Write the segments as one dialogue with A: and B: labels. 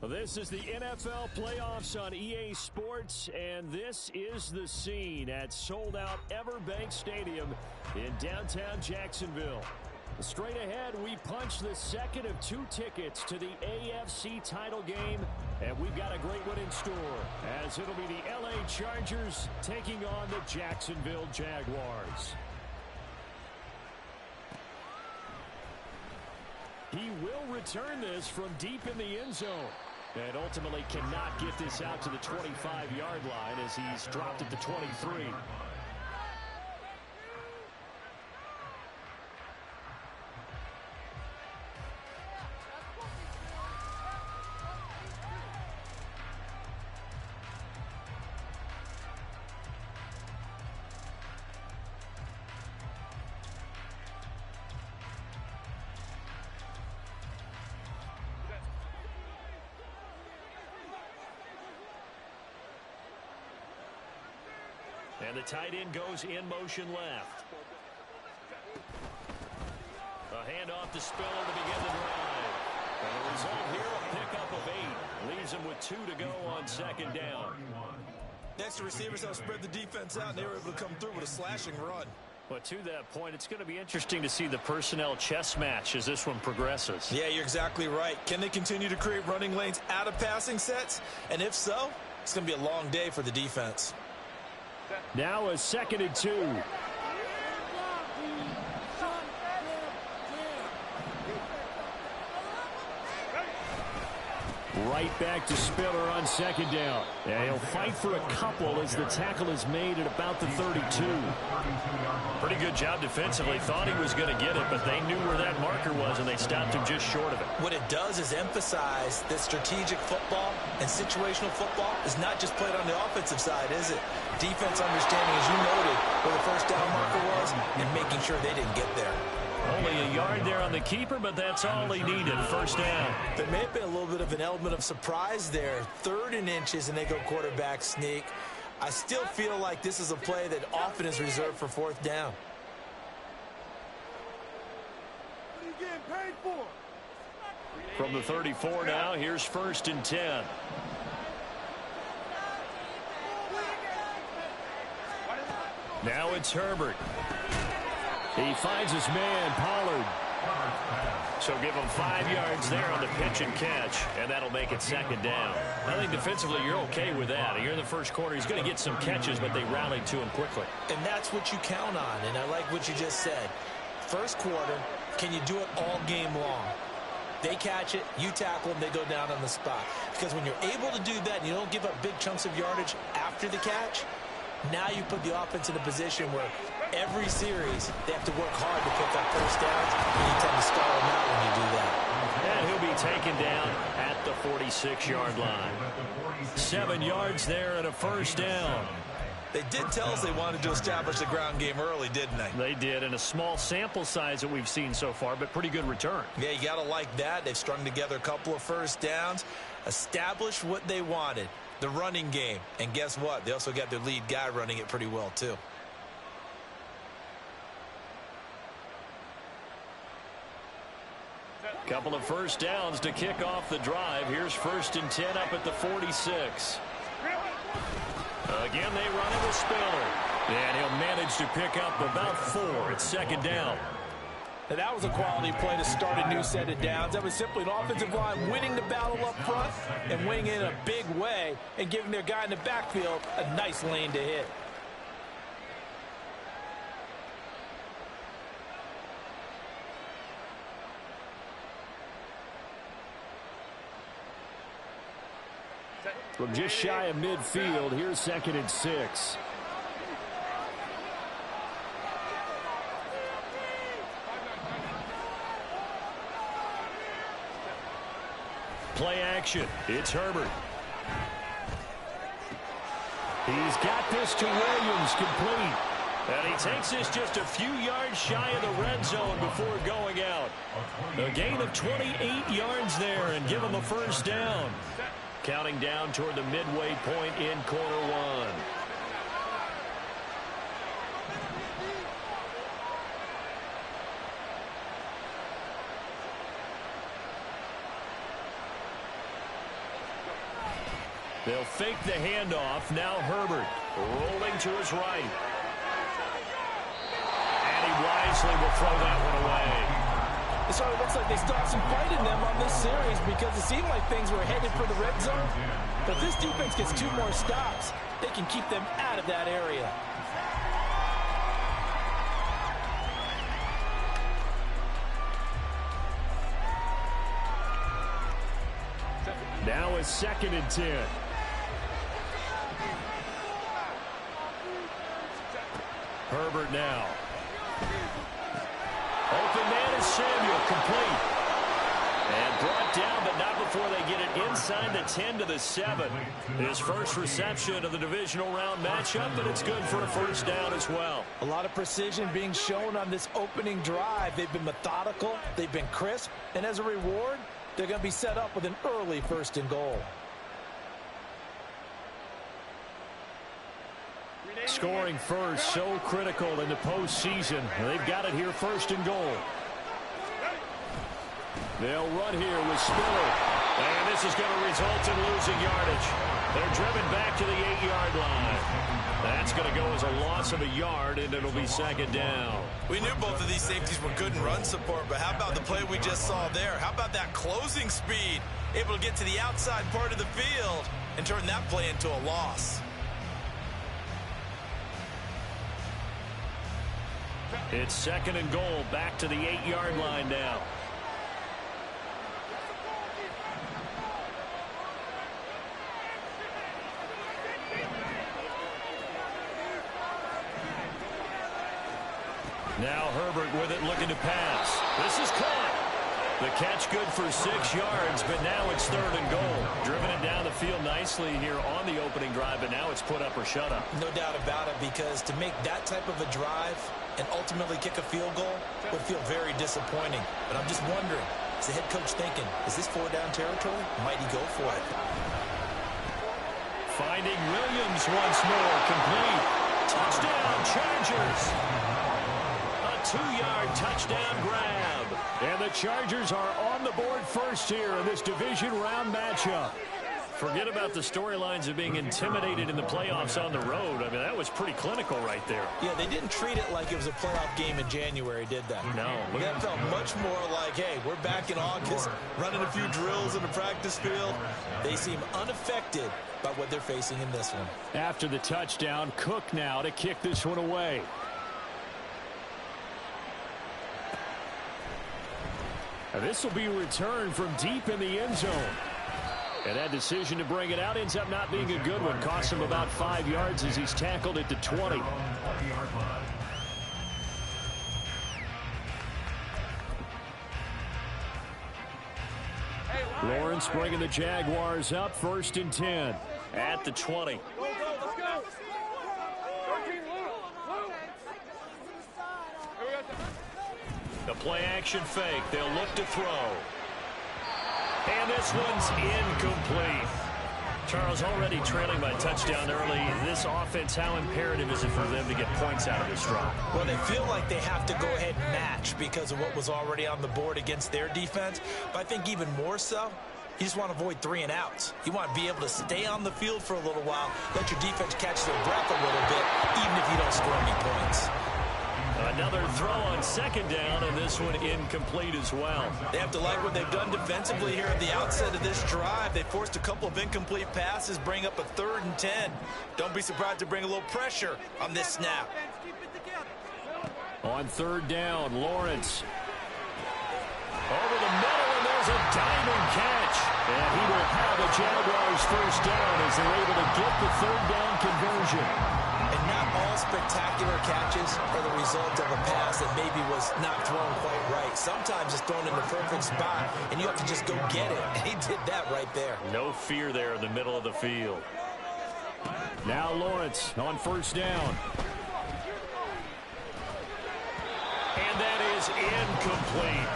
A: This is the NFL playoffs on EA Sports, and this is the scene at sold-out Everbank Stadium in downtown Jacksonville. Straight ahead, we punch the second of two tickets to the AFC title game, and we've got a great one in store, as it'll be the LA Chargers taking on the Jacksonville Jaguars. He will return this from deep in the end zone. And ultimately cannot get this out to the 25-yard line as he's dropped at the 23. And the tight end goes in motion left. A handoff to Spiller to begin the drive. And the result here, a pickup of 8. Leaves him with 2 to go on second down.
B: Next, the receivers have spread the defense out, and they were able to come through with a slashing run.
A: But to that point, it's going to be interesting to see the personnel chess match as this one progresses.
B: Yeah, you're exactly right. Can they continue to create running lanes out of passing sets? And if so, it's going to be a long day for the defense.
A: Now a 2nd and 2. Right back to Spiller on second down. And he'll fight for a couple as the tackle is made at about the 32. Pretty good job defensively. Thought he was going to get it, but they knew where that marker was, and they stopped him just short of it.
B: What it does is emphasize that strategic football and situational football is not just played on the offensive side, is it? Defense understanding, as you noted, where the first down marker was and making sure they didn't get there.
A: Only a yard there on the keeper, but that's all he needed. First down.
B: There may have been a little bit of an element of surprise there. 3rd and inches, and they go quarterback sneak. I still feel like this is a play that often is reserved for 4th down.
C: What are you getting paid for?
A: From the 34 now, here's 1st and 10. Now it's Herbert. He finds his man, Pollard. So give him 5 yards there on the pitch and catch, and that'll make it 2nd down. I think defensively you're okay with that. You're in the first quarter. He's going to get some catches, but they rallied to him quickly.
B: And that's what you count on, and I like what you just said. First quarter, can you do it all game long? They catch it, you tackle them, they go down on the spot. Because when you're able to do that and you don't give up big chunks of yardage after the catch, now you put the offense in a position where every series they have to work hard to pick up first downs, and you tend to stall them out when you do that.
A: And he'll be taken down at the 46-yard line. 7 yards there and a first down.
B: They did tell us they wanted to establish the ground game early, didn't they?
A: They did, and a small sample size that we've seen so far, but pretty good return.
B: Yeah, you got to like that. They've strung together a couple of first downs, established what they wanted, the running game. And guess what? They also got their lead guy running it pretty well, too.
A: Couple of first downs to kick off the drive. Here's 1st and 10 up at the 46. Again, they run it with Spiller. And he'll manage to pick up about 4 at 2nd down.
D: And that was a quality play to start a new set of downs. That was simply an offensive line winning the battle up front and winning it in a big way and giving their guy in the backfield a nice lane to hit.
A: From just shy of midfield, here's 2nd and 6. Play action. It's Herbert. He's got this to Williams, complete. And he takes this just a few yards shy of the red zone before going out. A gain of 28 yards there and give him a first down. Counting down toward the midway point in quarter one. They'll fake the handoff. Now Herbert rolling to his right. And he wisely will throw that one away.
D: It sort of looks like they still have some fight in them on this series because it seemed like things were headed for the red zone. But this defense gets 2 more stops. They can keep them out of that area.
A: Now it's 2nd and 10. Herbert now. Open man is Samuel, complete. And brought down, but not before they get it inside the 10 to the 7. His first reception of the divisional round matchup, but it's good for a first down as well.
D: A lot of precision being shown on this opening drive. They've been methodical, they've been crisp, and as a reward, they're going to be set up with an early 1st and goal.
A: Scoring first, so critical in the postseason. They've got it here 1st and goal. They'll run here with Spiller. And this is going to result in losing yardage. They're driven back to the 8-yard line. That's going to go as a loss of a yard, and it'll be 2nd down.
E: We knew both of these safeties were good in run support, but how about the play we just saw there? How about that closing speed? Able to get to the outside part of the field and turn that play into a loss.
A: It's 2nd and goal, back to the 8-yard line now. Now Herbert with it, looking to pass. This is caught. The catch good for 6 yards, but now it's 3rd and goal. Driven it down the field nicely here on the opening drive, but now it's put up or shut up.
B: No doubt about it, because to make that type of a drive and ultimately kick a field goal would feel very disappointing. But I'm just wondering, is the head coach thinking, is this 4-down territory? Might he go for it?
A: Finding Williams once more, complete. Touchdown, Chargers. A 2-yard touchdown grab. And the Chargers are on the board first here in this division round matchup. Forget about the storylines of being intimidated in the playoffs on the road. I mean, that was pretty clinical right there.
B: Yeah, they didn't treat it like it was a playoff game in January, did they?
A: No.
B: That felt much more like, hey, we're back in August, running a few drills in the practice field. They seem unaffected by what they're facing in this one.
A: After the touchdown, Cook now to kick this one away. This will be returned from deep in the end zone. And that decision to bring it out ends up not being a good one. Costs him about 5 yards as he's tackled at the 20. Lawrence bringing the Jaguars up 1st and 10 at the 20. The play action fake. They'll look to throw. And this one's incomplete. Charles, already trailing by touchdown early. This offense, how imperative is it for them to get points out of this drive?
B: Well, they feel like they have to go ahead and match because of what was already on the board against their defense. But I think even more so, you just want to avoid 3 and outs. You want to be able to stay on the field for a little while, let your defense catch their breath a little bit, even if you don't score any points.
A: Another throw on 2nd down, and this one incomplete as well.
E: They have to like what they've done defensively here at the outset of this drive. They forced a couple of incomplete passes, bring up a 3rd and 10. Don't be surprised to bring a little pressure on this snap.
A: On 3rd down, Lawrence. Over the middle, and there's a diamond catch. And he will have a Jaguars first down as they're able to get the 3rd down conversion.
B: And not all spectacular catches are the result of a pass that maybe was not thrown quite right. Sometimes it's thrown in the perfect spot, and you have to just go get it. And he did that right there.
A: No fear there in the middle of the field. Now Lawrence on 1st down. And that is incomplete.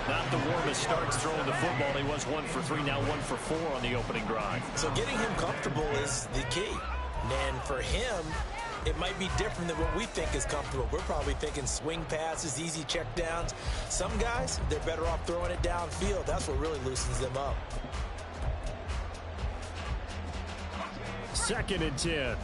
A: Not the warmest starts throwing the football. He was 1 for 3, now 1 for 4 on the opening drive.
B: So getting him comfortable is the key. And for him, it might be different than what we think is comfortable. We're probably thinking swing passes, easy check downs. Some guys, they're better off throwing it downfield. That's what really loosens them up.
A: 2nd and 10.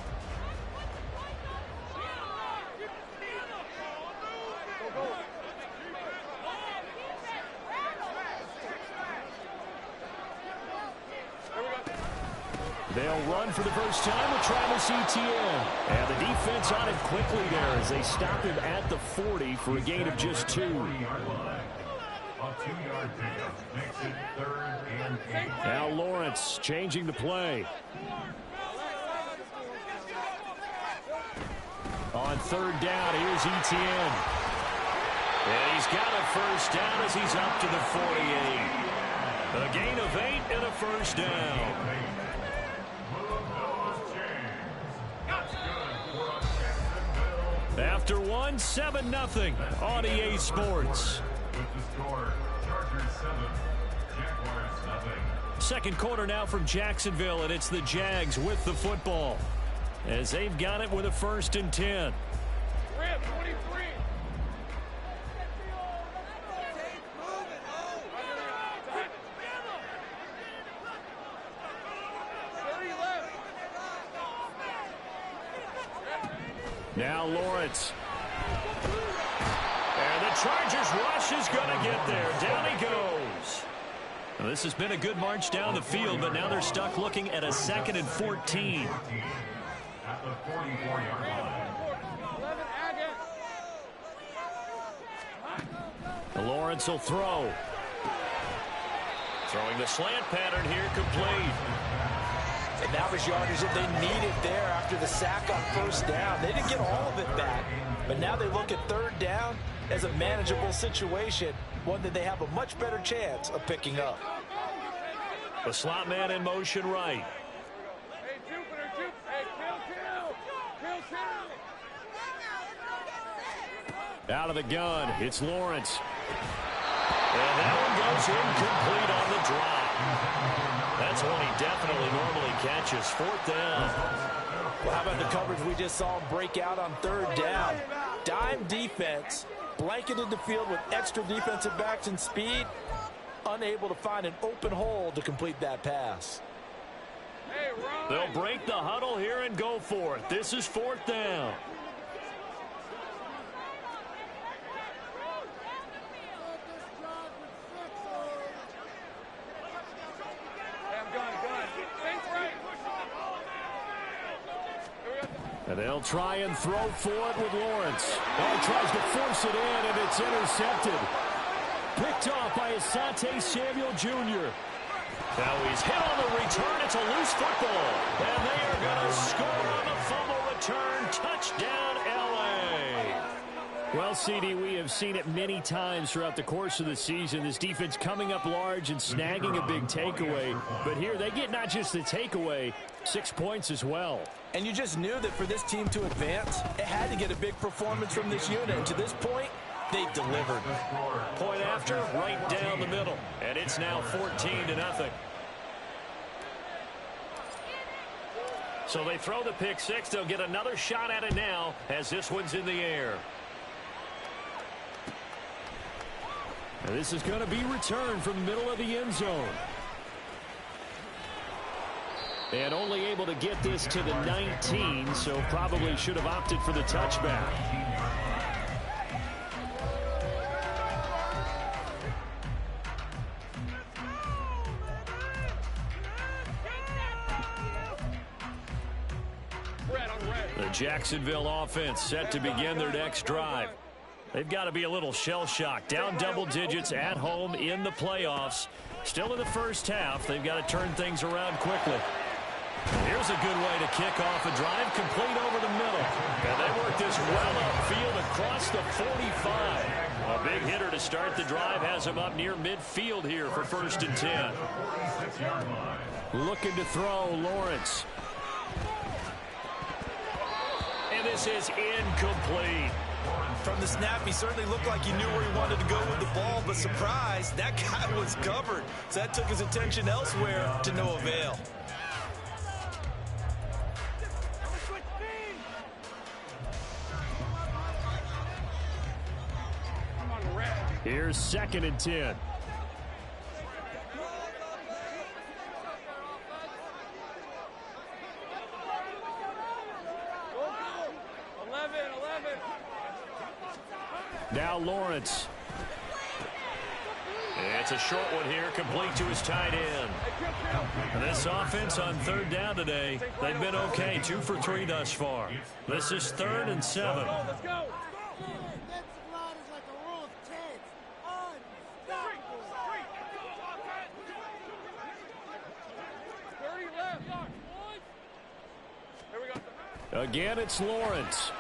A: They'll run for the first time with Travis Etienne. And the defense on him quickly there as they stop him at the 40 for a gain of just 2.
F: A 2-yard pickup makes it 3rd and 8.
A: Now Lawrence changing the play. On 3rd down, here's Etienne. And he's got a first down as he's up to the 48. A gain of 8 and a first down. After 1, 7-0 on EA Sports.
F: With the score, Chargers 7, Jaguars 0.
A: Second quarter now from Jacksonville, and it's the Jags with the football as they've got it with a 1st and 10.
C: Rip, 23.
A: Now Lawrence. And the Chargers rush is going to get there. Down he goes. Well, this has been a good march down the field, but now they're stuck looking at a 2nd and 14.
F: At the 44-yard line.
A: Lawrence will throw. Throwing the slant pattern here, complete.
D: And that was yardage that they needed there after the sack on 1st down. They didn't get all of it back, but now they look at 3rd down as a manageable situation, one that they have a much better chance of picking up.
A: The slot man in motion right.
C: Hey, Jupiter, hey, kill.
A: Out of the gun, it's Lawrence. And that one goes incomplete on the drop. That's one he definitely normally catches. 4th down.
D: Well, how about the coverage we just saw him break out on 3rd down? Dime defense, blanketed the field with extra defensive backs and speed, unable to find an open hole to complete that pass.
A: They'll break the huddle here and go for it. This is 4th down. And they'll try and throw for it with Lawrence. Oh, he tries to force it in, and it's intercepted. Picked off by Asante Samuel Jr. Now he's hit on the return. It's a loose football. And they are going to score on the fumble return. Touchdown, L.A. Well, CD, we have seen it many times throughout the course of the season. This defense coming up large and snagging a big takeaway. But here they get not just the takeaway, 6 points as well.
D: And you just knew that for this team to advance, it had to get a big performance from this unit. And to this point, they've delivered.
A: Point after, right down the middle. And it's now 14-0. So they throw the pick six. They'll get another shot at it now as this one's in the air. And this is going to be returned from the middle of the end zone. And only able to get this to the 19, so probably should have opted for the touchback. The Jacksonville offense set to begin their next drive. They've got to be a little shell-shocked. Down double digits at home in the playoffs. Still in the first half. They've got to turn things around quickly. Here's a good way to kick off a drive, complete over the middle. And they work this well upfield across the 45. A big hitter to start the drive has him up near midfield here for 1st and 10. Looking to throw, Lawrence. And this is incomplete.
E: From the snap, he certainly looked like he knew where he wanted to go with the ball, but surprise, that guy was covered. So that took his attention elsewhere to no avail.
A: Here's 2nd and 10. Now Lawrence. It's a short one here, complete to his tight end. This offense on third down today, they've been okay, 2 for 3 thus far. This is 3rd and 7.
C: Let's go.
A: Again, it's Lawrence.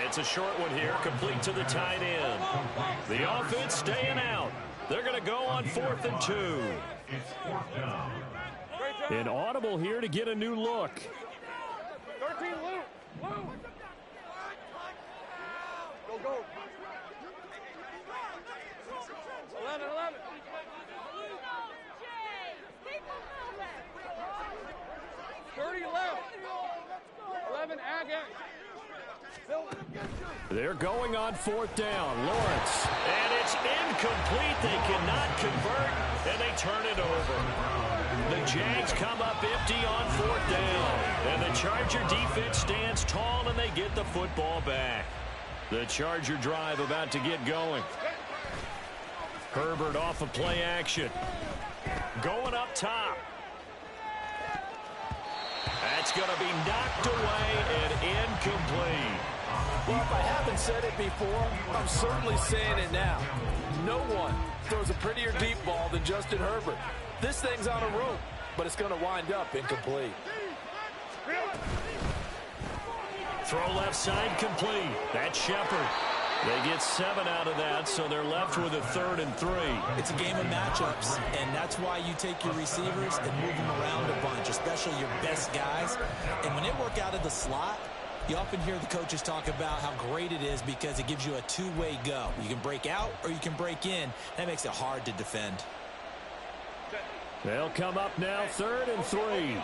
A: It's a short one here, complete to the tight end. The offense staying out. They're going to go on 4th and 2. An audible here to get a new look.
C: 13, Luke. Go. 11. 30 left. 11, Ag.
A: They're going on 4th down. Lawrence. And it's incomplete. They cannot convert, and they turn it over. The Jags come up empty on 4th down. And the Charger defense stands tall, and they get the football back. The Charger drive about to get going. Herbert off of play action. Going up top. That's going to be knocked away and incomplete.
D: Well, if I haven't said it before, I'm certainly saying it now. No one throws a prettier deep ball than Justin Herbert. This thing's on a rope, but it's going to wind up incomplete.
A: Throw left side complete. That's Shepard. They get 7 out of that, so they're left with a 3rd and 3.
B: It's a game of matchups, and that's why you take your receivers and move them around a bunch, especially your best guys. And when they work out of the slot, you often hear the coaches talk about how great it is because it gives you a two-way go. You can break out or you can break in. That makes it hard to defend.
A: They'll come up now, 3rd and 3.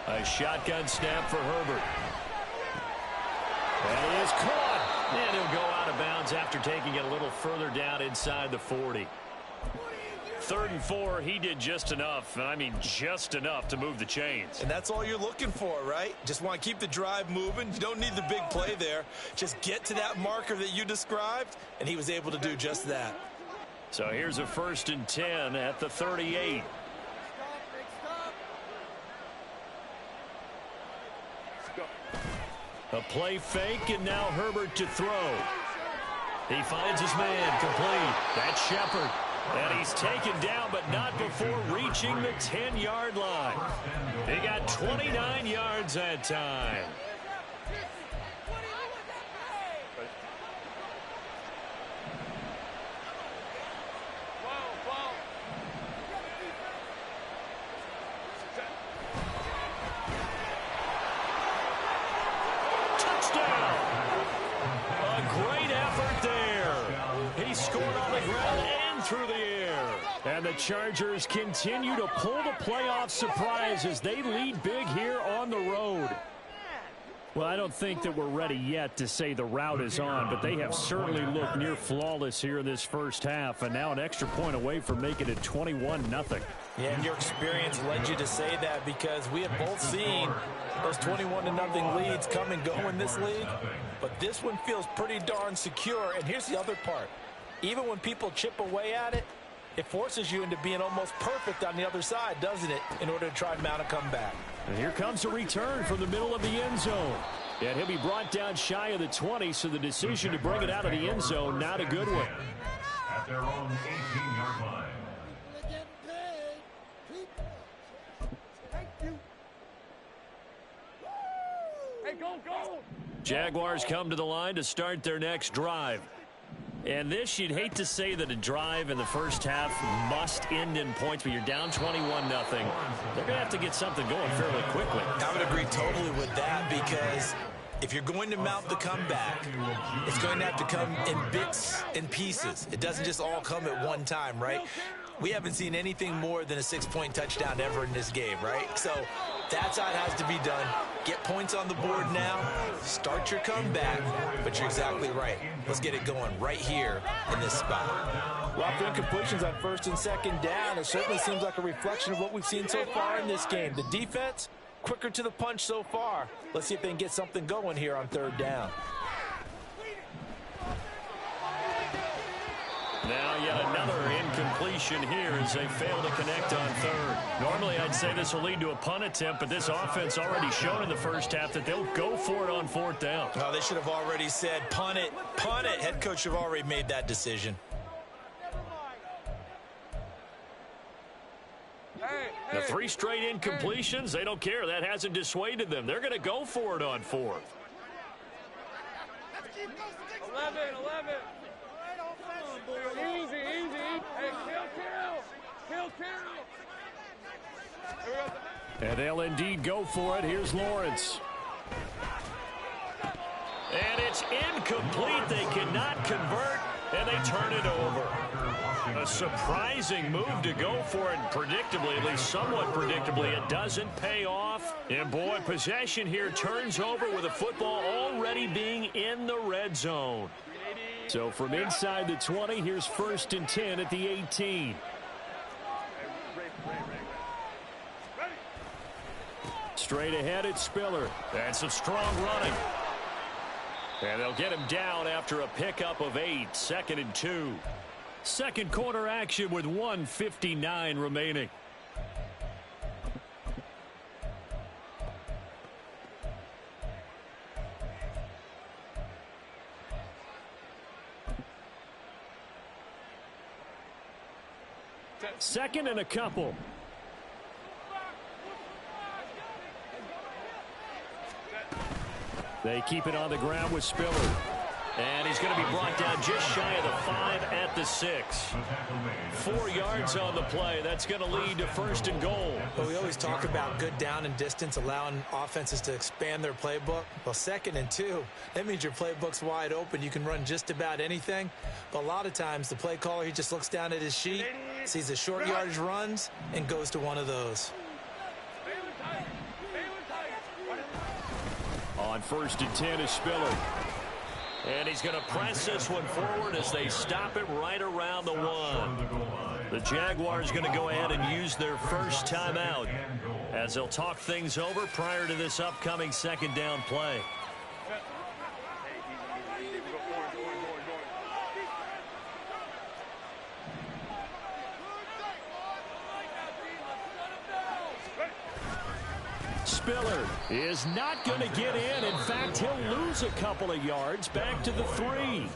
A: A shotgun snap for Herbert. And he is caught. And he'll go out of bounds after taking it a little further down inside the 40. 3rd and 4, he did just enough, and I mean just enough to move the chains.
E: And that's all you're looking for, right? Just want to keep the drive moving. You don't need the big play there. Just get to that marker that you described, and he was able to do just that.
A: So here's a 1st and 10 at the 38. A play fake, and now Herbert to throw. He finds his man complete. That's Shepard. And he's taken down, but not before reaching the 10-yard line. He got 29 yards that time. Touchdown! A great effort there. He scored on the ground and through the air. And the Chargers continue to pull the playoff surprise as they lead big here on the road. Well, I don't think that we're ready yet to say the route is on, but they have certainly looked near flawless here in this first half, and now an extra point away from making it 21-0.
D: Yeah, and your experience led you to say that because we have both seen those 21-0 leads come and go in this league, but this one feels pretty darn secure. And here's the other part. Even when people chip away at it, it forces you into being almost perfect on the other side, doesn't it, in order to try and mount a comeback.
A: And here comes a return from the middle of the end zone. And he'll be brought down shy of the 20, so the decision to bring it out of the end zone, not a good one.
F: At their own 18-yard line.
C: Hey, go!
A: Jaguars come to the line to start their next drive. And this, you'd hate to say that a drive in the first half must end in points, but you're down 21-0. They're going to have to get something going fairly quickly.
D: I would agree totally with that because if you're going to mount the comeback, it's going to have to come in bits and pieces. It doesn't just all come at one time, right? We haven't seen anything more than a 6-point touchdown ever in this game, right? So that's how it has to be done. Get points on the board now. Start your comeback. But you're exactly right. Let's get it going right here in this spot.
B: Well, after incompletions on first and second down, it certainly seems like a reflection of what we've seen so far in this game. The defense, quicker to the punch so far. Let's see if they can get something going here on third down.
A: Now yet another incompletion here as they fail to connect on third. Normally I'd say this will lead to a punt attempt, but this offense already showed in the first half that they'll go for it on fourth down.
E: Oh, they should have already said punt it, punt it. Head coach should have already made that decision.
A: The 3 straight incompletions, they don't care. That hasn't dissuaded them. They're going to go for it on fourth.
C: 11. Easy. Hey, kill.
A: And they'll indeed go for it. Here's Lawrence. And it's incomplete. They cannot convert, and they turn it over. A surprising move to go for it, and predictably, at least somewhat predictably, it doesn't pay off. And boy, possession here turns over with the football already being in the red zone. So from inside the 20, here's 1st and 10 at the 18. Straight ahead, it's Spiller. And some strong running. And they'll get him down after a pickup of 8, 2nd and 2. Second quarter action with 1:59 remaining. Second and a couple. They keep it on the ground with Spiller. And he's going to be brought down just shy of the 5 at the 6. 4 yards on the play. That's going to lead to 1st and goal.
B: Well, we always talk about good down and distance, allowing offenses to expand their playbook. Well, 2nd and 2, that means your playbook's wide open. You can run just about anything. But a lot of times, the play caller, he just looks down at his sheet, sees the short yardage runs, and goes to one of those.
A: On 1st and 10 is Spiller. And he's going to press this one forward as they stop it right around the 1. The Jaguars going to go ahead and use their first timeout as they'll talk things over prior to this upcoming 2nd down play. Spiller is not going to get in. In fact, he'll lose a couple of yards back to the 3.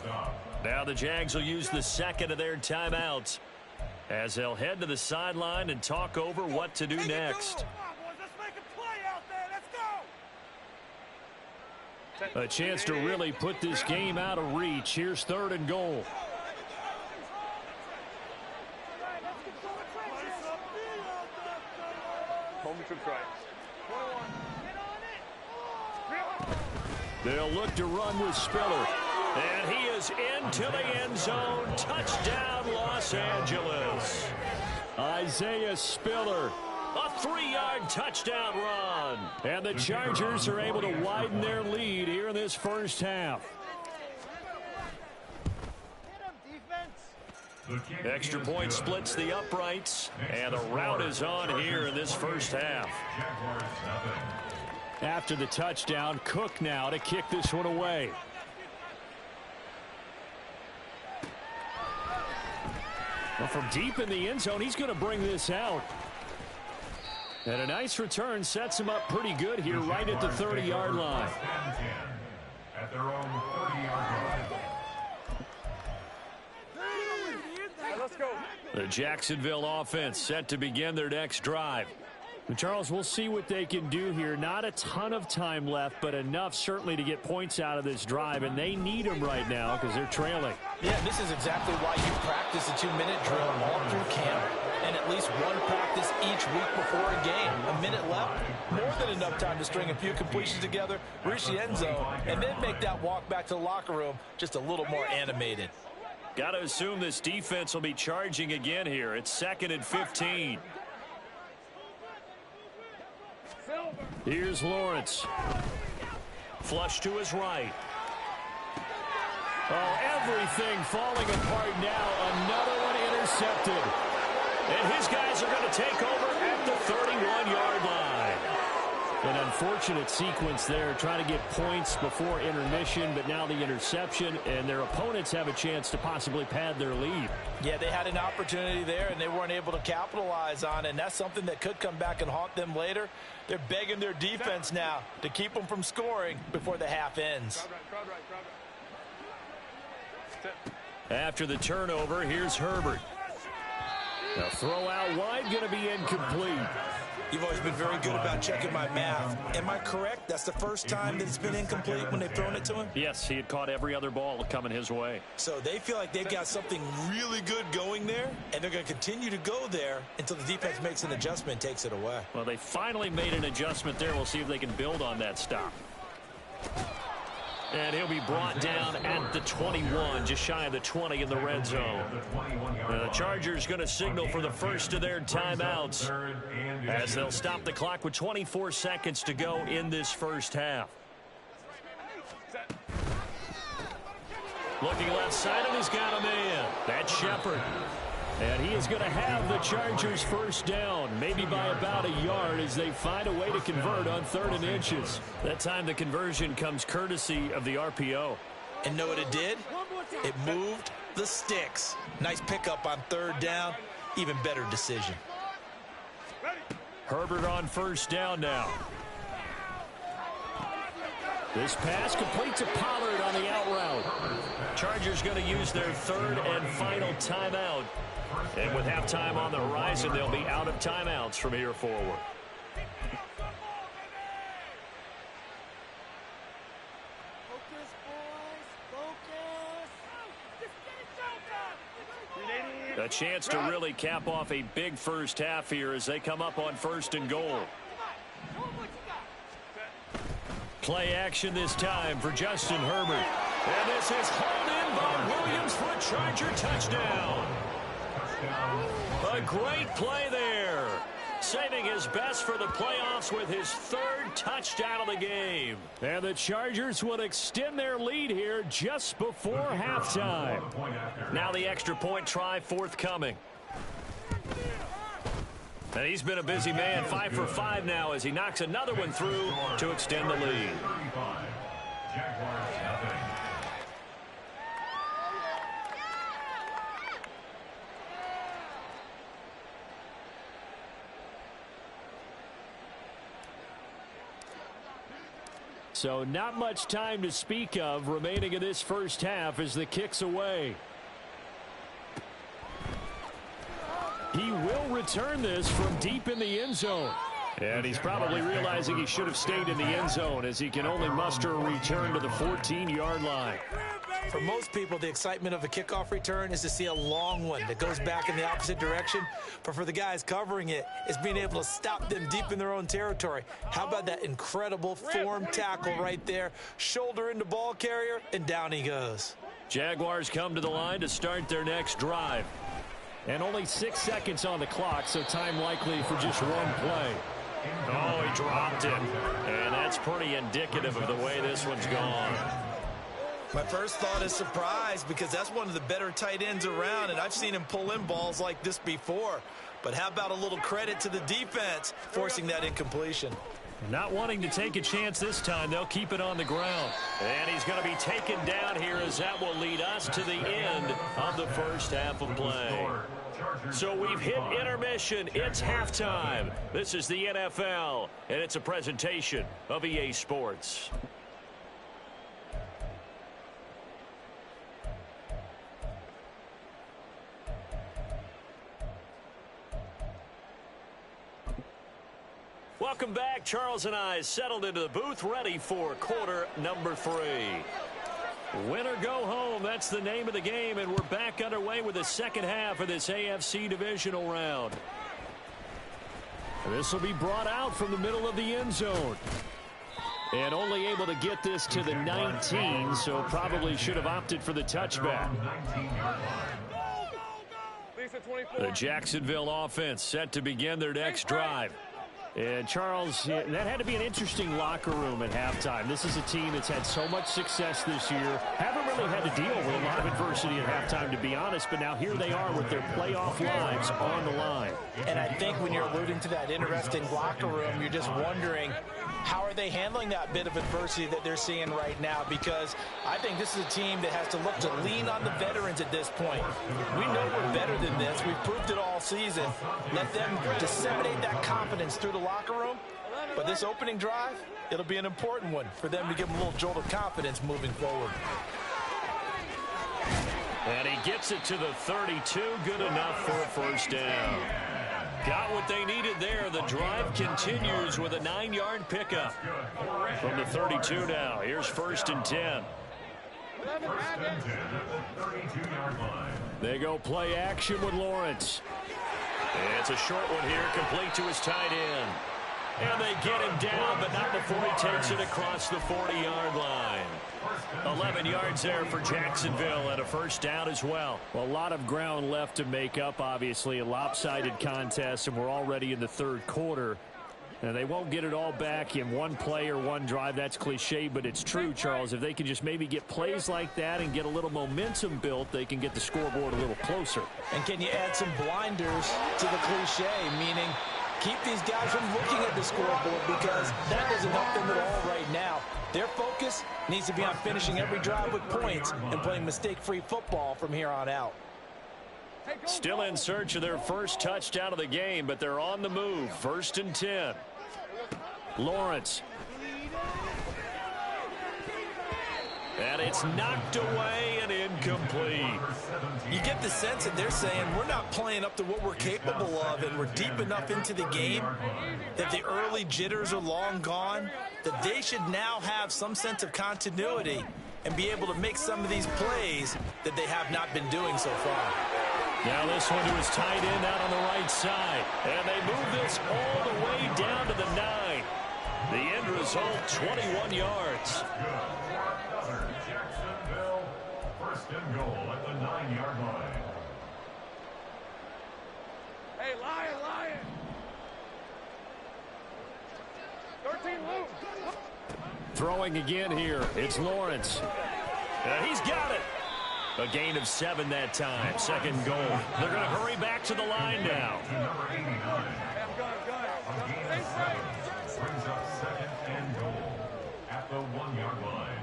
A: Now the Jags will use the 2nd of their timeouts as they'll head to the sideline and talk over what to do next. A chance to really put this game out of reach. Here's 3rd and goal. They'll look to run with Spiller. And he is into the end zone. Touchdown, Los Angeles. Isaiah Spiller. A 3-yard touchdown run. And the Chargers are able to widen their lead here in this first half. Extra point splits the uprights. And the route is on here in this first half. After the touchdown, Cook now to kick this one away. Well, from deep in the end zone, he's going to bring this out. And a nice return sets him up pretty good here right at the 30-yard line.
F: At their own 30-yard line.
C: Let's go.
A: The Jacksonville offense set to begin their next drive. And Charles, we'll see what they can do here. Not a ton of time left, but enough certainly to get points out of this drive, and they need them right now because they're trailing.
B: Yeah, this is exactly why you practice a 2-minute drill all through camp and at least one practice each week before a game. A minute left, more than enough time to string a few completions together, reach the end zone, and then make that walk back to the locker room just a little more animated.
A: Got to assume this defense will be charging again here. It's 2nd and 15. Here's Lawrence. Flush to his right. Oh, everything falling apart now. Another one intercepted. And his guys are going to take over at the 31-yard line. An unfortunate sequence there, trying to get points before intermission, but now the interception, and their opponents have a chance to possibly pad their lead.
D: Yeah, they had an opportunity there, and they weren't able to capitalize on it, and that's something that could come back and haunt them later. They're begging their defense now to keep them from scoring before the half ends.
A: After the turnover, here's Herbert. The throw out wide, going to be incomplete.
D: You've always been very good about checking my math. Am I correct? That's the first time that it's been incomplete when they've thrown it to him?
A: Yes, he had caught every other ball coming his way.
D: So they feel like they've got something really good going there, and they're going to continue to go there until the defense makes an adjustment and takes it away.
A: Well, they finally made an adjustment there. We'll see if they can build on that stop. And he'll be brought down at the 21, just shy of the 20 in the red zone. The Chargers going to signal for the first of their timeouts as they'll stop the clock with 24 seconds to go in this first half. Looking left side, and he's got a man. That's Shepard. And he is going to have the Chargers first down, maybe by about a yard as they find a way to convert on 3rd and inches. That time the conversion comes courtesy of the RPO.
D: And know what it did? It moved the sticks. Nice pickup on 3rd down. Even better decision.
A: Herbert on first down now. This pass complete to Pollard on the out route. Chargers going to use their 3rd and final timeout. And with halftime on the horizon, they'll be out of timeouts from here forward. A chance to really cap off a big first half here as they come up on 1st and goal. Play action this time for Justin Herbert. And this is hauled in by Williams for a Charger touchdown. A great play there. Saving his best for the playoffs with his 3rd touchdown of the game. And the Chargers will extend their lead here just before halftime. Now the extra point try forthcoming. And he's been a busy man, 5 for 5 now as he knocks another one through to extend the lead. So not much time to speak of remaining in this first half as the kick's away. He will return this from deep in the end zone. And he's probably realizing he should have stayed in the end zone as he can only muster a return to the 14-yard line.
D: For most people, the excitement of a kickoff return is to see a long one that goes back in the opposite direction. But for the guys covering it, it's being able to stop them deep in their own territory. How about that incredible form tackle right there? Shoulder into ball carrier, and down he goes.
A: Jaguars come to the line to start their next drive. And only 6 seconds on the clock, so time likely for just one play. Oh, he dropped it. And that's pretty indicative of the way this one's gone.
E: My first thought is surprise because that's one of the better tight ends around, and I've seen him pull in balls like this before. But how about a little credit to the defense forcing that incompletion?
A: Not wanting to take a chance this time, they'll keep it on the ground. And he's going to be taken down here as that will lead us to the end of the first half of play. So we've hit intermission. It's halftime. This is the NFL, and it's a presentation of EA Sports. Welcome back. Charles and I settled into the booth, ready for quarter number 3. Win or go home, that's the name of the game, and we're back underway with the second half of this AFC Divisional round. This will be brought out from the middle of the end zone. And only able to get this to the 19, so probably should have opted for the touchback. The Jacksonville offense set to begin their next drive. And, Charles, that had to be an interesting locker room at halftime. This is a team that's had so much success this year. Haven't really had to deal with a lot of adversity at halftime, to be honest. But now here they are with their playoff lives on the line.
B: And I think when you're alluding to that interesting locker room, you're just wondering, how are they handling that bit of adversity that they're seeing right now? Because I think this is a team that has to look to lean on the veterans at this point. We know we're better than this. We've proved it all season. Let them disseminate that confidence through the locker room. But this opening drive, it'll be an important one for them to give them a little jolt of confidence moving forward.
A: And he gets it to the 32. Good enough for a first down. Got what they needed there. The drive continues with a 9-yard pickup. From the 32 now. Here's 1st and 10. They go play action with Lawrence. It's a short one here, complete to his tight end. And they get him down, but not before he takes it across the 40-yard line. 11 yards there for Jacksonville and a first down as well. Well, a lot of ground left to make up, obviously. A lopsided contest, and we're already in the third quarter. And they won't get it all back in one play or one drive. That's cliche, but it's true, Charles. If they can just maybe get plays like that and get a little momentum built, they can get the scoreboard a little closer.
B: And can you add some blinders to the cliche, meaning keep these guys from looking at the scoreboard, because that doesn't help them at all right now. Their focus needs to be on finishing every drive with points and playing mistake-free football from here on out.
A: Still in search of their first touchdown of the game, but they're on the move. 1st and 10. Lawrence. And it's knocked away and incomplete.
B: You get the sense that they're saying we're not playing up to what we're capable of, and we're deep enough into the game that the early jitters are long gone, that they should now have some sense of continuity and be able to make some of these plays that they have not been doing so far.
A: Now this one to his tight end out on the right side. And they move this all the way down to the 9. The end result, 21 yards.
F: Jacksonville, 1st and goal at the 9-yard line.
C: Hey, Lion! 13 loose.
A: Throwing again here. It's Lawrence. And he's got it. A gain of 7 that time. 2nd goal. They're going to hurry back to the line now.
F: Number 89. Brings up 2nd and goal at the 1-yard line.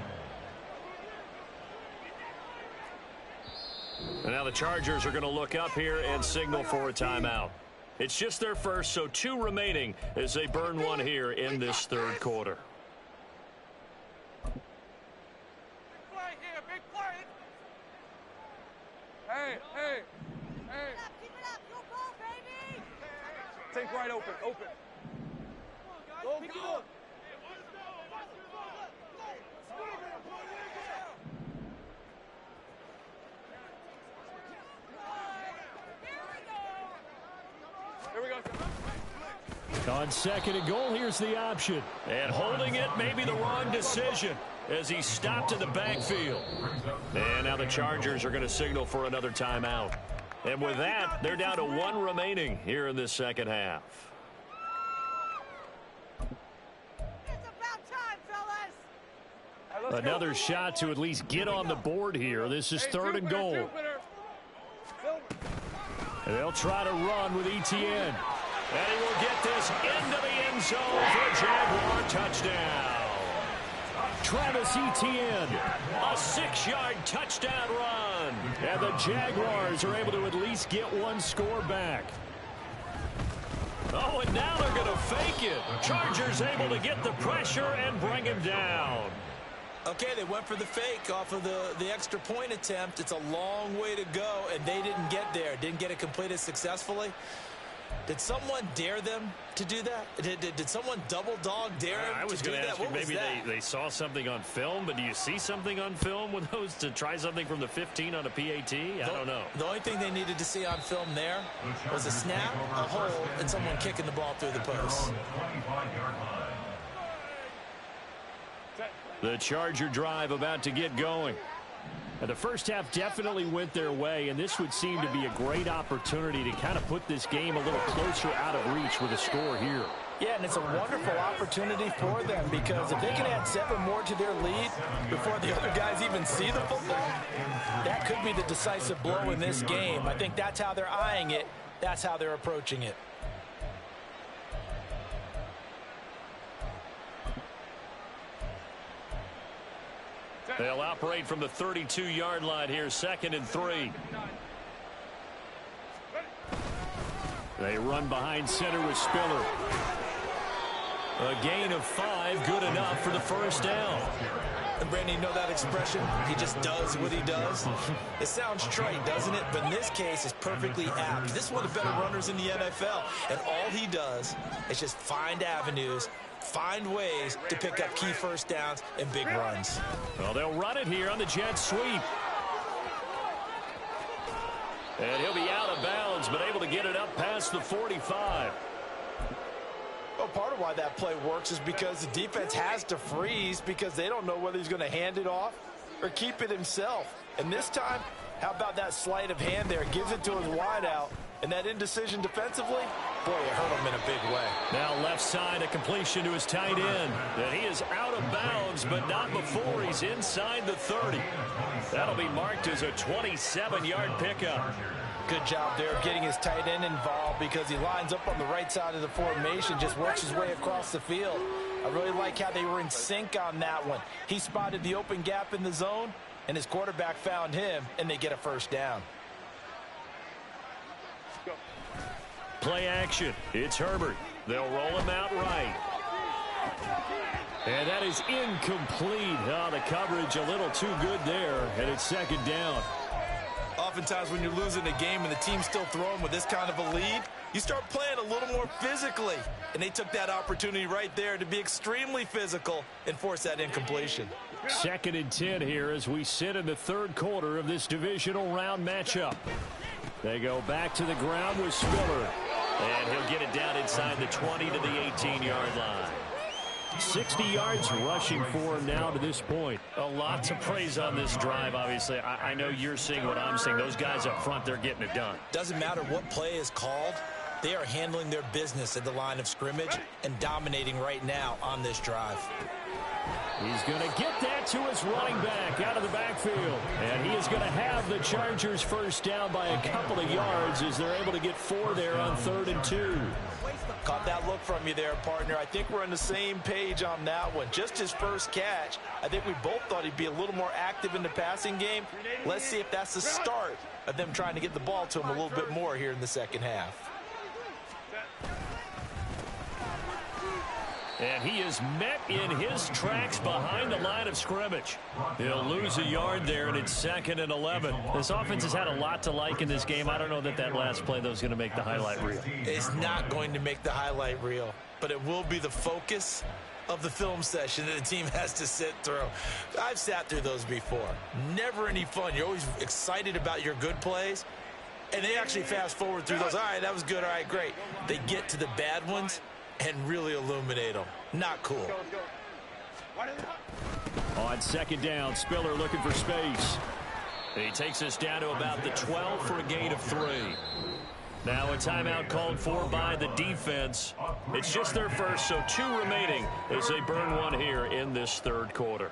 A: And now the Chargers are going to look up here and signal for a timeout. It's just their first, so 2 remaining as they burn one here in this third quarter.
C: Hey. Keep it up. Go ball, baby. Take right open. Go. Here we go.
A: On 2nd and goal, here's the option. And holding it may be the wrong decision as he stopped in the backfield. And now the Chargers are going to signal for another timeout. And with that, they're down to 1 remaining here in this second half.
C: It's about time, fellas.
A: Another shot to at least get on the board here. This is 3rd and goal. And they'll try to run with Etienne. And he will get this into the end zone for a Jaguar touchdown. Travis Etienne, a 6-yard touchdown run. And the Jaguars are able to at least get 1 score back. Oh, and now they're going to fake it. Chargers able to get the pressure and bring him down.
B: Okay, they went for the fake off of the extra point attempt. It's a long way to go, and they didn't get there. Didn't get it completed successfully. Did someone dare them to do that? Did someone double dog dare them
A: I was
B: to do
A: going to
B: that?
A: ask you, maybe they saw something on film, but do you see something on film with those to try something from the 15 on a PAT? I don't know.
B: The only thing they needed to see on film there was a snap, a hold, and someone kicking the ball through the post.
A: The Charger drive about to get going. And the first half definitely went their way, and this would seem to be a great opportunity to kind of put this game a little closer out of reach with a score here.
D: Yeah, and it's a wonderful opportunity for them because if they can add 7 more to their lead before the other guys even see the football, that could be the decisive blow in this game. I think that's how they're eyeing it. That's how they're approaching it.
A: They'll operate from the 32-yard line here, 2nd and 3. They run behind center with Spiller. A gain of 5, good enough for the first down.
D: And Brandon, you know that expression? He just does what he does. It sounds trite, doesn't it? But in this case, it's perfectly apt. This is one of the better runners in the NFL. And all he does is just find avenues, find ways to pick up key first downs and big runs.
A: Well, they'll run it here on the jet sweep. And he'll be out of bounds, but able to get it up past the 45.
D: Well, part of why that play works is because the defense has to freeze because they don't know whether he's going to hand it off or keep it himself. And this time, how about that sleight of hand there? Gives it to his wideout. And that indecision defensively, boy, it hurt him in a big way.
A: Now left side, a completion to his tight end. And he is out of bounds, but not before he's inside the 30. That'll be marked as a 27-yard pickup.
D: Good job there of getting his tight end involved because he lines up on the right side of the formation, just works his way across the field. I really like how they were in sync on that one. He spotted the open gap in the zone, and his quarterback found him, and they get a first down.
A: Play action. It's Herbert. They'll roll him out right. And that is incomplete. Oh, the coverage a little too good there, and it's 2nd down.
E: Oftentimes when you're losing a game and the team's still throwing with this kind of a lead, you start playing a little more physically. And they took that opportunity right there to be extremely physical and force that incompletion.
A: 2nd and 10 here as we sit in the 3rd quarter of this divisional round matchup. They go back to the ground with Spiller. And he'll get it down inside the 20 to the 18-yard line. 60 yards rushing for him now to this point. A lot to praise on this drive, obviously. I know you're seeing what I'm seeing. Those guys up front, they're getting it done.
D: Doesn't matter what play is called. They are handling their business at the line of scrimmage and dominating right now on this drive.
A: He's going to get that to his running back out of the backfield. And he is going to have the Chargers first down by a couple of yards as they're able to get 4 there on 3rd and 2.
D: Caught that look from you there, partner. I think we're on the same page on that one. Just his first catch. I think we both thought he'd be a little more active in the passing game. Let's see if that's the start of them trying to get the ball to him a little bit more here in the second half.
A: And he is met in his tracks behind the line of scrimmage. He'll lose a yard there, and it's 2nd and 11. This offense has had a lot to like in this game. I don't know that last play, though, is going to make the highlight reel.
D: It's not going to make the highlight reel, but it will be the focus of the film session that the team has to sit through. I've sat through those before. Never any fun. You're always excited about your good plays, and they actually fast forward through those. All right, that was good. All right, great. They get to the bad ones and really illuminate them. Not cool.
A: On 2nd down, Spiller looking for space. He takes us down to about the 12 for a gain of 3. Now a timeout called for by the defense. It's just their first, so 2 remaining as they burn one here in this 3rd quarter.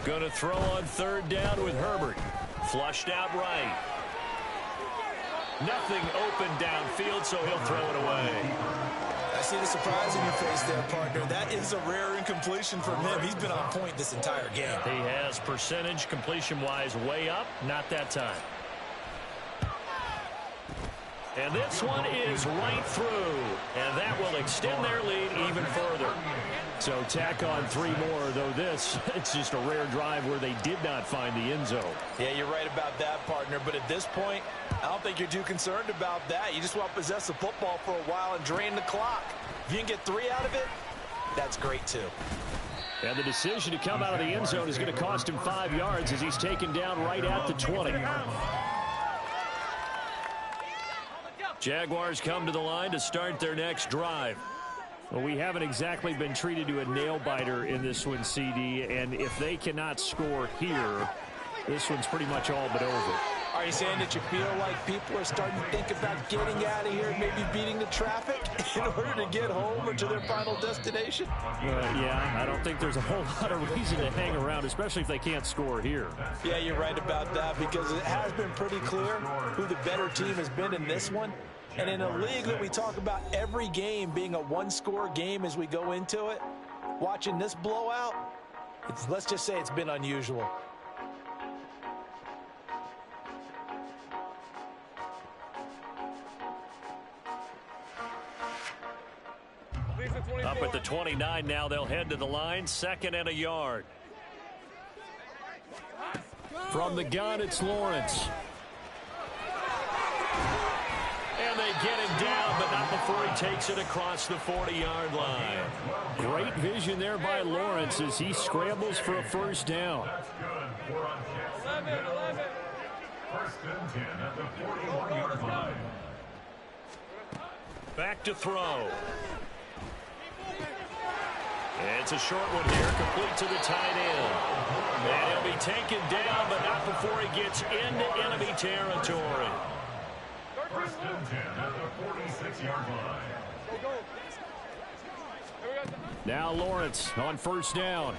A: Going to throw on 3rd down with Herbert. Flushed out right. Nothing open downfield, so he'll throw it away.
D: I see the surprise in your face there, partner. That is a rare incompletion from him. He's been on point this entire game.
A: He has percentage completion-wise way up. Not that time. And this one is right through. And that will extend their lead even further. So tack on 3 more, though it's just a rare drive where they did not find the end zone.
D: Yeah, you're right about that, partner. But at this point, I don't think you're too concerned about that. You just want to possess the football for a while and drain the clock. If you can get 3 out of it, that's great too.
A: And the decision to come out of the end zone is going to cost him 5 yards as he's taken down right at the 20. Jaguars come to the line to start their next drive. Well, we haven't exactly been treated to a nail-biter in this one, CD, and if they cannot score here, this one's pretty much all but over.
D: Are you saying that you feel like people are starting to think about getting out of here, maybe beating the traffic in order to get home or to their final destination?
A: Yeah, I don't think there's a whole lot of reason to hang around, especially if they can't score here.
D: Yeah, you're right about that, because it has been pretty clear who the better team has been in this one. And in a league that we talk about every game being a one-score game as we go into it, watching this blowout, let's just say it's been unusual.
A: Up at the 29 now, they'll head to the line, 2nd and a yard. From the gun, it's Lawrence. And they get him down, but not before he takes it across the 40-yard line. Great vision there by Lawrence as he scrambles for a first down.
F: That's good. 11. First and 10 at the 41-yard line.
A: Back to throw. It's a short one here, complete to the tight end. And he'll be taken down, but not before he gets into enemy territory.
F: First and 10 at the 46-yard line.
A: Now Lawrence on first down.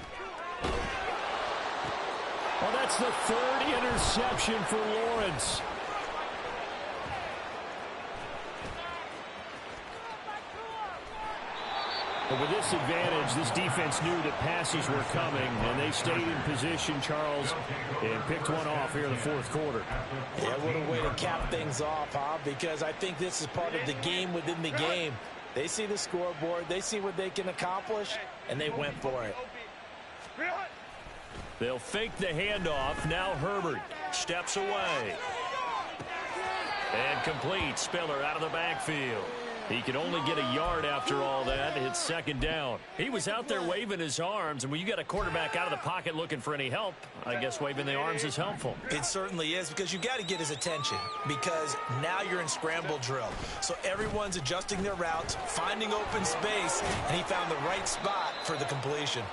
A: Well, that's the 3rd interception for Lawrence. But with this advantage, this defense knew that passes were coming, and they stayed in position, Charles, and picked one off here in the 4th quarter.
D: Yeah, what a way to cap things off, huh? Because I think this is part of the game within the game. They see the scoreboard, they see what they can accomplish, and they went for it.
A: They'll fake the handoff. Now Herbert steps away. And complete. Spiller out of the backfield. He can only get a yard after all that. It's 2nd down. He was out there waving his arms, and when you got a quarterback out of the pocket looking for any help, I guess waving the arms is helpful.
D: It certainly is, because you got to get his attention, because now you're in scramble drill. So everyone's adjusting their routes, finding open space, and he found the right spot for the completion.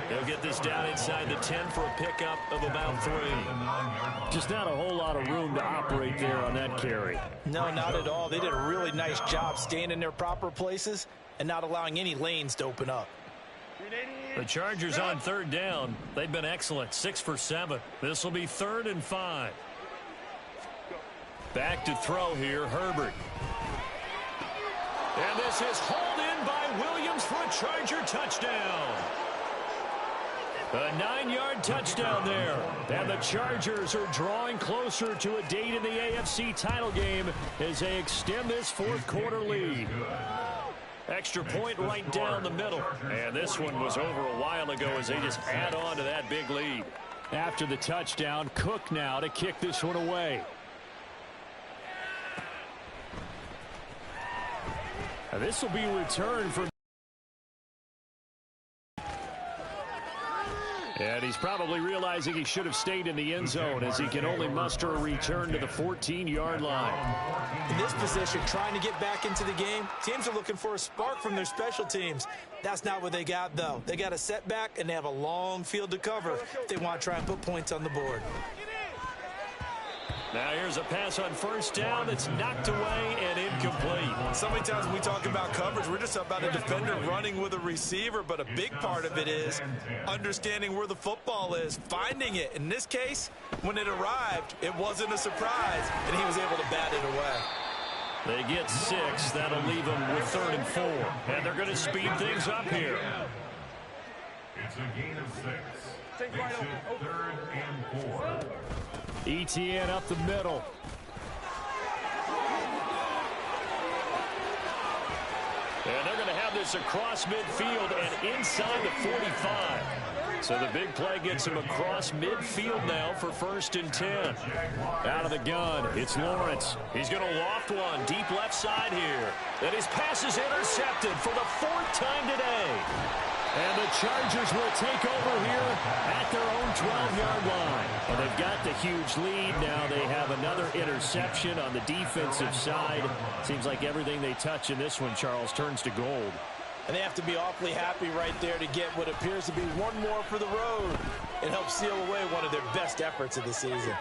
A: They'll get this down inside the 10 for a pickup of about 3. Just not a whole lot of room to operate there on that carry.
D: No, not at all. They did a really nice job staying in their proper places and not allowing any lanes to open up.
A: The Chargers on 3rd down. They've been excellent, 6 for 7. This will be 3rd and 5. Back to throw here, Herbert. And this is hauled in by Williams for a Charger touchdown. A 9-yard touchdown there. And the Chargers are drawing closer to a date in the AFC title game as they extend this 4th quarter lead. Extra point right down the middle. And this one was over a while ago as they just add on to that big lead. After the touchdown, Cook now to kick this one away. Now this will be returned for. And he's probably realizing he should have stayed in the end zone as he can only muster a return to the 14-yard line.
D: In this position, trying to get back into the game, teams are looking for a spark from their special teams. That's not what they got, though. They got a setback, and they have a long field to cover if they want to try and put points on the board.
A: Now here's a pass on first down that's knocked away and incomplete.
E: So many times when we talk about coverage, we're just about a defender running with a receiver, but a big part of it is understanding where the football is, finding it. In this case, when it arrived, it wasn't a surprise, and he was able to bat it away.
A: They get 6. That'll leave them with 3rd and 4. And they're going to speed things up here.
F: It's a gain of 6. Makes it 3rd and 4.
A: ETN up the middle. And they're going to have this across midfield and inside the 45. So the big play gets him across midfield now for 1st and 10. Out of the gun, it's Lawrence. He's going to loft one deep left side here. And his pass is intercepted for the 4th time today. And the Chargers will take over here at their own 12-yard line. Well, they've got the huge lead. Now they have another interception on the defensive side. Seems like everything they touch in this one, Charles, turns to gold.
D: And they have to be awfully happy right there to get what appears to be one more for the road and help seal away one of their best efforts of the season.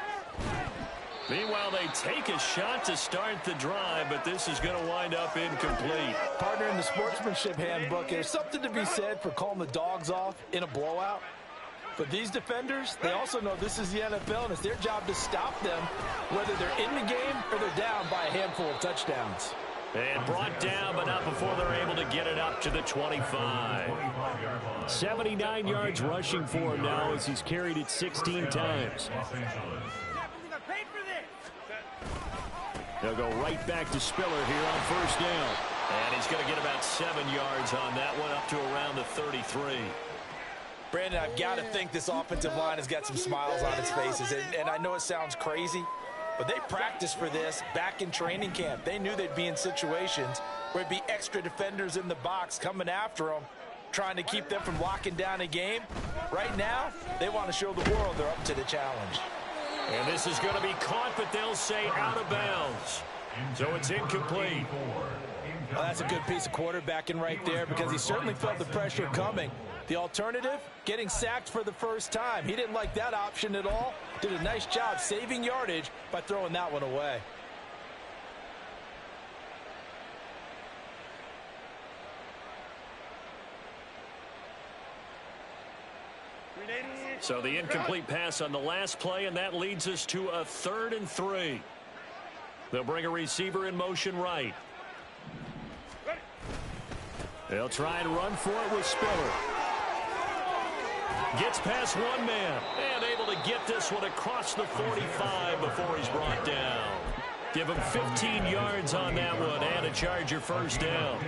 A: Meanwhile, they take a shot to start the drive, but this is going to wind up incomplete.
D: Partner, in the sportsmanship handbook, there's something to be said for calling the dogs off in a blowout. But these defenders, they also know this is the NFL, and it's their job to stop them, whether they're in the game or they're down by a handful of touchdowns.
A: And brought down, but not before they're able to get it up to the 25. 79 yards rushing for him now as he's carried it 16 times. They'll go right back to Spiller here on first down. And he's going to get about 7 yards on that one, up to around the 33.
D: Brandon, I've got to think this offensive line has got some smiles on its faces. And I know it sounds crazy, but they practiced for this back in training camp. They knew they'd be in situations where it'd be extra defenders in the box coming after them, trying to keep them from locking down a game. Right now, they want to show the world they're up to the challenge.
A: And this is going to be caught, but they'll say out of bounds. So it's incomplete.
D: Well, that's a good piece of quarterbacking right there because he certainly felt the pressure coming. The alternative, getting sacked for the first time. He didn't like that option at all. Did a nice job saving yardage by throwing that one away.
A: So the incomplete pass on the last play, and that leads us to a 3rd and 3. They'll bring a receiver in motion right. They'll try and run for it with Spiller. Gets past one man and able to get this one across the 45 before he's brought down. Give him 15 yards on that one and a Charger first down.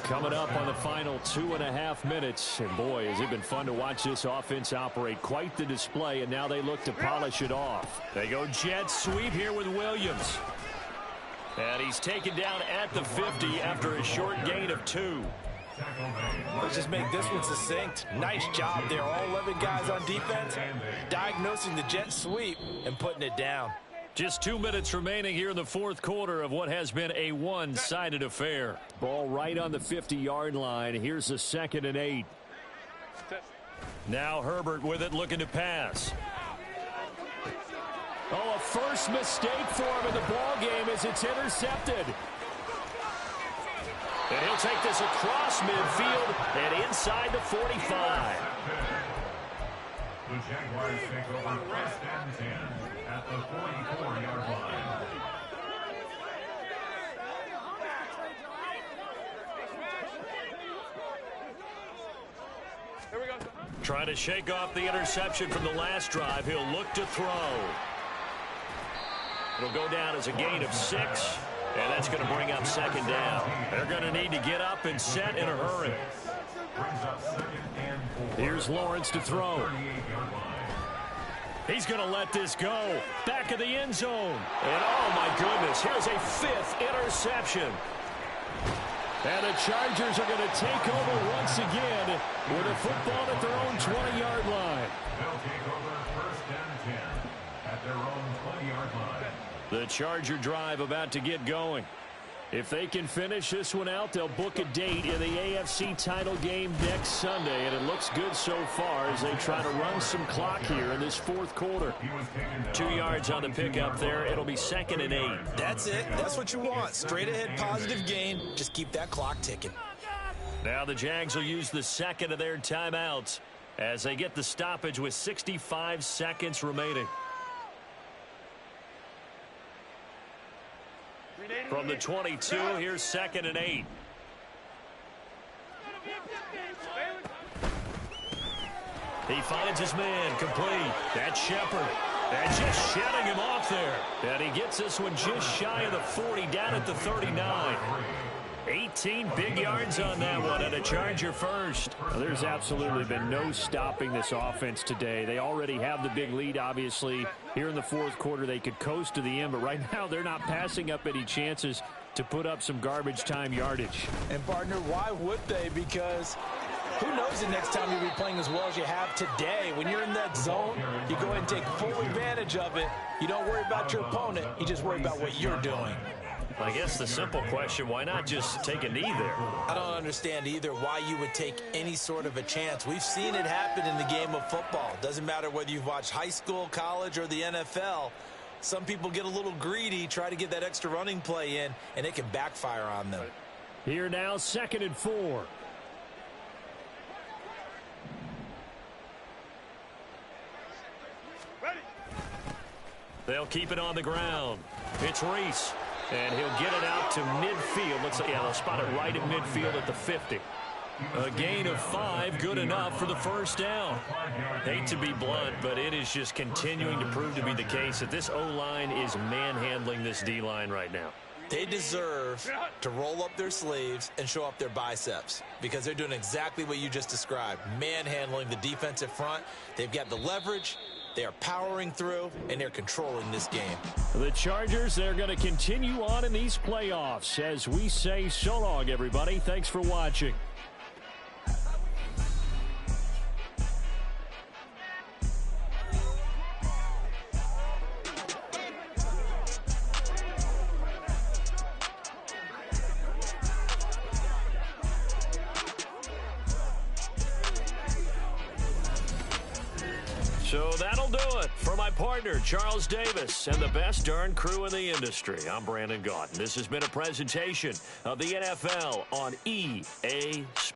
A: Coming up on the final 2.5 minutes. And boy, has it been fun to watch this offense operate. Quite the display, and now they look to polish it off. They go jet sweep here with Williams. And he's taken down at the 50 after a short gain of 2.
D: Let's just make this one succinct. Nice job there. All 11 guys on defense diagnosing the jet sweep and putting it down.
A: Just 2 minutes remaining here in the fourth quarter of what has been a one-sided affair. Ball right on the 50-yard line. Here's a 2nd and 8. Now Herbert with it, looking to pass. Oh, a first mistake for him in the ball game as it's intercepted. And he'll take this across midfield and inside the 45.
F: The Jaguars take over 1st and 10 at the 44-yard line.
C: Here we go.
A: Trying to shake off the interception from the last drive. He'll look to throw. It'll go down as a gain of 6, and that's going to bring up 2nd down. They're going to need to get up and set in a hurry. Here's Lawrence to throw. He's going to let this go. Back of the end zone. And oh my goodness, here's a 5th interception. And the Chargers are going to take over once again with a football at their own 20-yard line.
F: They'll take over 1st and 10 at their own 20-yard line.
A: The Charger drive about to get going. If they can finish this one out, they'll book a date in the AFC title game next Sunday, and it looks good so far as they try to run some clock here in this fourth quarter. 2 yards on the pickup there. It'll be 2nd and 8.
D: That's it. That's what you want. Straight ahead positive gain. Just keep that clock ticking.
A: Now the Jags will use the 2nd of their timeouts as they get the stoppage with 65 seconds remaining. From the 22, here's 2nd and 8. He finds his man, complete. That's Shepard. And just shutting him off there. And he gets this one just shy of the 40, down at the 39. 18 big yards on that one, and a Charger first.
G: Well, there's absolutely been no stopping this offense today. They already have the big lead, obviously. Here in the fourth quarter, they could coast to the end, but right now they're not passing up any chances to put up some garbage time yardage.
D: And, partner, why would they? Because who knows the next time you'll be playing as well as you have today. When you're in that zone, you go ahead and take full advantage of it. You don't worry about your opponent. You just worry about what you're doing.
A: I guess the simple question, why not just take a knee there?
B: I don't understand either why you would take any sort of a chance. We've seen it happen in the game of football. Doesn't matter whether you've watched high school, college, or the NFL. Some people get a little greedy, try to get that extra running play in, and it can backfire on them.
A: Here now, 2nd and 4. They'll keep it on the ground. It's Reese, and he'll get it out to midfield. Looks like, yeah, they'll spot it right at midfield at the 50. A gain of 5, good enough for the first down. Hate to be blunt, but it is just continuing to prove to be the case that this O-line is manhandling this D-line right now.
B: They deserve to roll up their sleeves and show up their biceps because they're doing exactly what you just described, manhandling the defensive front. They've got the leverage. They are powering through, and they're controlling this game.
A: The Chargers, they're going to continue on in these playoffs. As we say so long, everybody. Thanks for watching. So that'll do it. For my partner, Charles Davis, and the best darn crew in the industry, I'm Brandon Gaudin. This has been a presentation of the NFL on EA Sports.